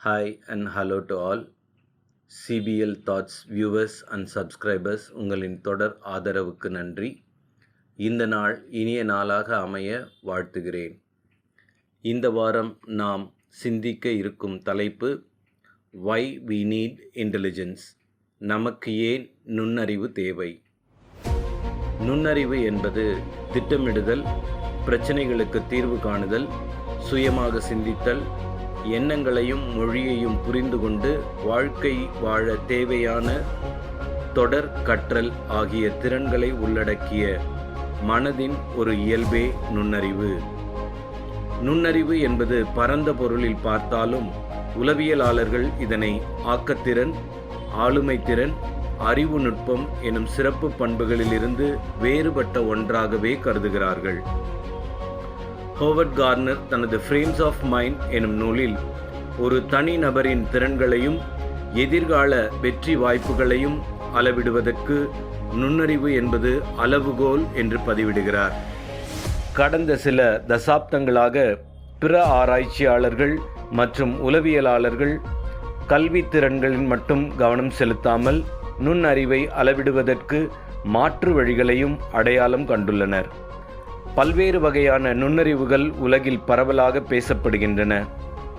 Hi and hello to all CBL Thoughts viewers and subscribers. உங்களின் தொடர் ஆதரவுக்கு நன்றி. இந்த நாள் இனிய நாளாக அமைய வாழ்த்துகிறேன். இந்த வாரம் நாம் சிந்திக்க இருக்கும் தலைப்பு Why we need intelligence. நமக்கு ஏன் நுண்ணறிவு தேவை? நுண்ணறிவு என்பது திட்டமிடுதல், பிரச்சனைகளுக்கு தீர்வு காணுதல், சுயமாக சிந்தித்தல், எண்ணங்களையும் மொழியையும் புரிந்து கொண்டு வாழ்க்கை வாழ தேவையான தொடர் கற்றல் ஆகிய திறன்களை உள்ளடக்கிய மனதின் ஒரு இயல்பே நுண்ணறிவு. நுண்ணறிவு என்பது பரந்த பொருளில் பார்த்தாலும் உளவியலாளர்கள் இதனை ஆக்கத்திறன், ஆளுமைத்திறன், அறிவு நுட்பம் எனும் சிறப்பு பண்புகளிலிருந்து வேறுபட்ட ஒன்றாகவே கருதுகிறார்கள். ஹோவர்ட் கார்னர் தனது ஃப்ரேம்ஸ் ஆஃப் மைண்ட் எனும் நூலில் ஒரு தனி நபரின் திறன்களையும் எதிர்கால வெற்றி வாய்ப்புகளையும் அளவிடுவதற்கு நுண்ணறிவு என்பது அளவுகோல் என்று பதிவிடுகிறார். கடந்த சில தசாப்தங்களாக பிற ஆராய்ச்சியாளர்கள் மற்றும் உளவியலாளர்கள் கல்வி திறன்களில் மட்டும் கவனம் செலுத்தாமல் நுண்ணறிவை அளவிடுவதற்கு மாற்று வழிகளையும் அடையாளம் கண்டுள்ளனர். பல்வேறு வகையான நுண்ணறிவுகள் உலகில் பரவலாக பேசப்படுகின்றன.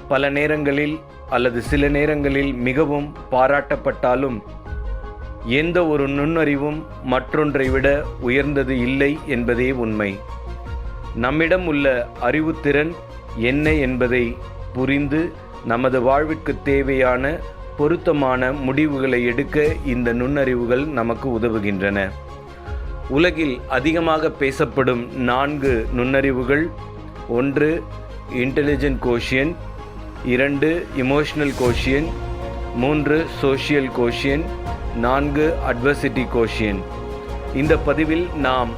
பல நேரங்களில் அல்லது சில நேரங்களில் மிகவும் பாராட்டப்பட்டாலும் எந்த ஒரு நுண்ணறிவும் மற்றொன்றை விட உயர்ந்தது இல்லை என்பதே உண்மை. நம்மிடம் உள்ள அறிவுத்திறன் என்ன என்பதை புரிந்து நமது வாழ்விற்கு தேவையான பொருத்தமான முடிவுகளை எடுக்க இந்த நுண்ணறிவுகள் நமக்கு உதவுகின்றன. உலகில் அதிகமாக பேசப்படும் 4 நுண்ணறிவுகள்: 1 intelligent quotient, 2 emotional quotient, 3 social quotient, 4 adversity quotient. இந்த பதிவில் நாம்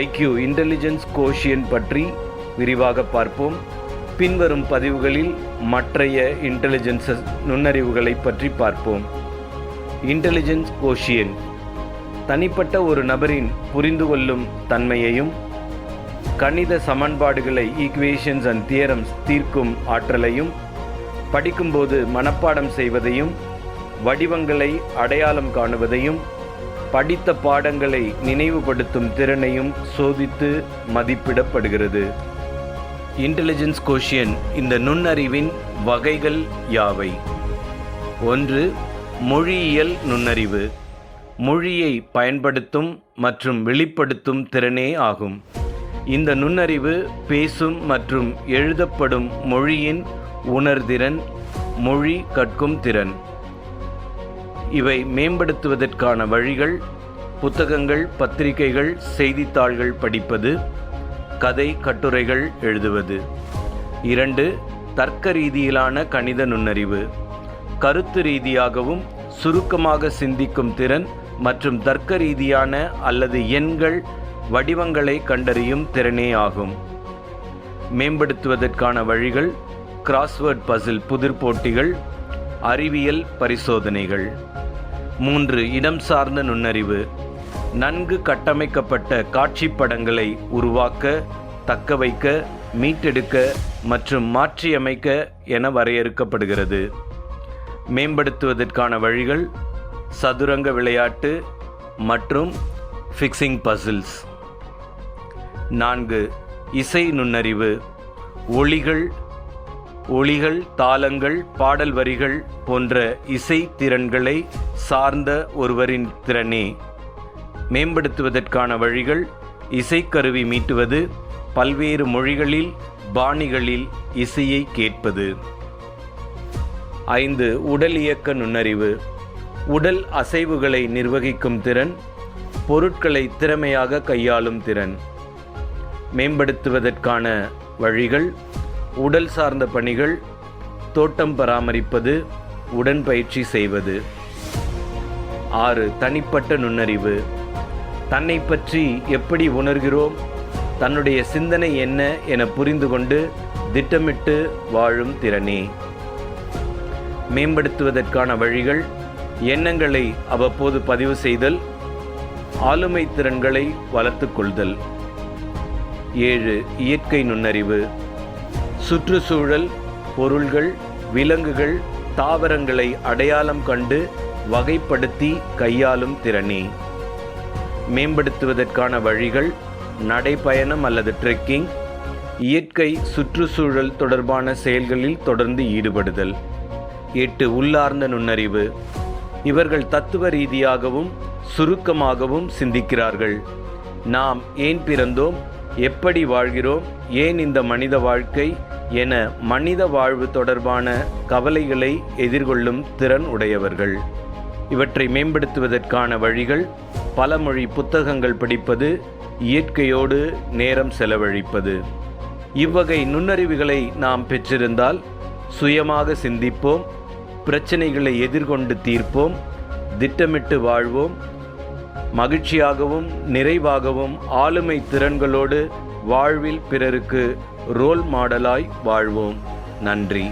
ஐக்யூ இன்டெலிஜென்ஸ் கோஷியன்ட் பற்றி விரிவாக பார்ப்போம். பின்வரும் பதிவுகளில் மற்றைய இன்டெலிஜென்ஸ் நுண்ணறிவுகளை பற்றி பார்ப்போம். இன்டெலிஜென்ஸ் கோஷியன்ட் தனிப்பட்ட ஒரு நபரின் புரிந்து கொள்ளும் தன்மையையும், கணித சமன்பாடுகளை ஈக்குவேஷன்ஸ் அண்ட் தியரம்ஸ் தீர்க்கும் ஆற்றலையும், படிக்கும்போது மனப்பாடம் செய்வதையும், வடிவங்களை அடையாளம் காணுவதையும், படித்த பாடங்களை நினைவுபடுத்தும் திறனையும் சோதித்து மதிப்பிடப்படுகிறது. இன்டெலிஜென்ஸ் கோஷியன்ட் இந்த நுண்ணறிவின் வகைகள் யாவை? 1 மொழியியல் நுண்ணறிவு. மொழியை பயன்படுத்தும் மற்றும் வெளிப்படுத்தும் திறனே ஆகும். இந்த நுண்ணறிவு பேசும் மற்றும் எழுதப்படும் மொழியின் உணர்திறன், மொழி கற்கும் திறன். இவை மேம்படுத்துவதற்கான வழிகள்: புத்தகங்கள், பத்திரிகைகள், செய்தித்தாள்கள் படிப்பது, கதை கட்டுரைகள் எழுதுவது. 2 தர்க்க ரீதியிலான கணித நுண்ணறிவு. கருத்து ரீதியாகவும் சுருக்கமாக சிந்திக்கும் திறன் மற்றும் தர்க்க ரீதியான அல்லது எண்கள், வடிவங்களை கண்டறியும் திறனே ஆகும். மேம்படுத்துவதற்கான வழிகள்: கிராஸ்வேர்ட் பசில் புதிர் போட்டிகள், அறிவியல் பரிசோதனைகள். 3 இடம் சார்ந்த நுண்ணறிவு. நன்கு கட்டமைக்கப்பட்ட காட்சி படங்களை உருவாக்க, தக்கவைக்க, மீட்டெடுக்க மற்றும் மாற்றியமைக்க என வரையறுக்கப்படுகிறது. மேம்படுத்துவதற்கான வழிகள்: சதுரங்க விளையாட்டு மற்றும் ஃபிக்சிங் பசில்ஸ். 4 இசை நுண்ணறிவு. ஒலிகள், தாளங்கள், பாடல் வரிகள் போன்ற இசை திறன்களை சார்ந்த ஒருவரின் திறனே. மேம்படுத்துவதற்கான வழிகள்: இசைக்கருவி மீட்டுவது, பல்வேறு மொழிகளில், பாணிகளில் இசையை கேட்பது. 5 உடல் இயக்க நுண்ணறிவு. உடல் அசைவுகளை நிர்வகிக்கும் திறன், பொருட்களை திறமையாக கையாளும் திறன். மேம்படுத்துவதற்கான வழிகள்: உடல் சார்ந்த பணிகள், தோட்டம் பராமரிப்பது, உடற்பயிற்சி செய்வது. 6 தனிப்பட்ட நுண்ணறிவு. தன்னை பற்றி எப்படி உணர்கிறோம், தன்னுடைய சிந்தனை என்ன என புரிந்து கொண்டு திட்டமிட்டு வாழும் திறனே. மேம்படுத்துவதற்கான வழிகள்: எண்ணங்களை அவ்வப்போது பதிவு செய்தல், ஆளுமை திறன்களை வளர்த்து கொள்தல். 7 இயற்கை நுண்ணறிவு. சுற்றுச்சூழல், பொருள்கள், விலங்குகள், தாவரங்களை அடையாளம் கண்டு வகைப்படுத்தி கையாளும் திறனே. மேம்படுத்துவதற்கான வழிகள்: நடைப்பயணம் அல்லது ட்ரெக்கிங், இயற்கை சுற்றுச்சூழல் தொடர்பான செயல்களில் தொடர்ந்து ஈடுபடுதல். 8. உள்ளார்ந்த நுண்ணறிவு. இவர்கள் தத்துவ ரீதியாகவும் சுருக்கமாகவும் சிந்திக்கிறார்கள். நாம் ஏன் பிறந்தோம், எப்படி வாழ்கிறோம், ஏன் இந்த மனித வாழ்க்கை என மனித வாழ்வு தொடர்பான கவலைகளை எதிர்கொள்ளும் திறன் உடையவர்கள். இவற்றை மேம்படுத்துவதற்கான வழிகள்: பலமொழி புத்தகங்கள் படிப்பது, இயற்கையோடு நேரம் செலவழிப்பது. இவ்வகை நுண்ணறிவுகளை நாம் பெற்றிருந்தால் சுயமாக சிந்திப்போம், பிரச்சனைகளை எதிர்கொண்டு தீர்ப்போம், திட்டமிட்டு வாழ்வோம், மகிழ்ச்சியாகவும் நிறைவாகவும் ஆளுமை திறன்களோடு வாழ்வில் பிறருக்கு ரோல் மாடலாய் வாழ்வோம். நன்றி.